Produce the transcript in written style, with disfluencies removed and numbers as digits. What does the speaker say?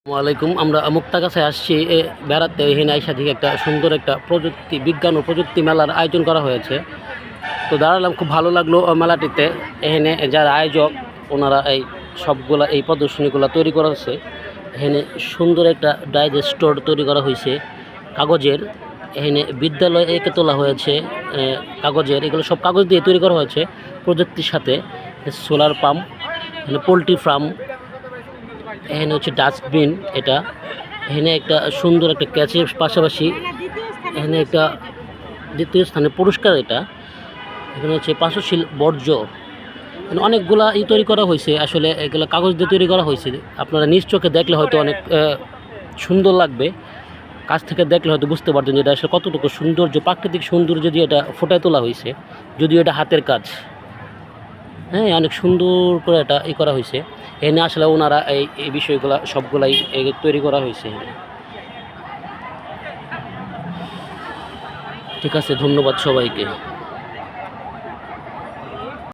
ওয়ালাইকুম। আমরা মুক্তাগাছায় আসছি বেড়াতে। এখানে আইসা থেকে একটা সুন্দর একটা প্রযুক্তি বিজ্ঞান ও প্রযুক্তি মেলার আয়োজন করা হয়েছে। তো দাঁড়ালাম, খুব ভালো লাগলো মেলাটিতে। এখানে যারা আয়োজক ওনারা এই সবগুলা এই প্রদর্শনীগুলো তৈরি করা হয়েছে। এখানে সুন্দর একটা ডাইজেস্ট স্টোর তৈরি করা হয়েছে কাগজের। এখানে বিদ্যালয় এঁকে তোলা হয়েছে কাগজের। এগুলো সব কাগজ দিয়ে তৈরি করা হয়েছে প্রযুক্তির সাথে। সোলার পাম্প, এখানে পোলট্রি ফার্ম, এখানে হচ্ছে ডাস্টবিন। এটা এখানে একটা সুন্দর একটা ক্যাচের পাশাপাশি এখানে একটা দ্বিতীয় স্থানে পুরস্কার। এটা এখানে হচ্ছে পার্শ্বশীল বর্জ্য। মানে অনেকগুলা তৈরি করা হয়েছে। আসলে এগুলো কাগজ দিয়ে তৈরি করা হয়েছে। আপনারা নিজ চোখে দেখলে হয়তো অনেক সুন্দর লাগবে। কাছ থেকে দেখলে হয়তো বুঝতে পারতেন যে এটা আসলে কতটুকু সৌন্দর্য, প্রাকৃতিক সৌন্দর্য দিয়ে এটা ফুটায় তোলা হয়েছে। যদিও এটা হাতের কাজ, হ্যাঁ, অনেক সুন্দর করে এটা করা হয়েছে। এখানে আসলে ওনারা এই বিষয়গুলো সবগুলাই তৈরি করা হয়েছে। ঠিক আছে, ধন্যবাদ সবাইকে।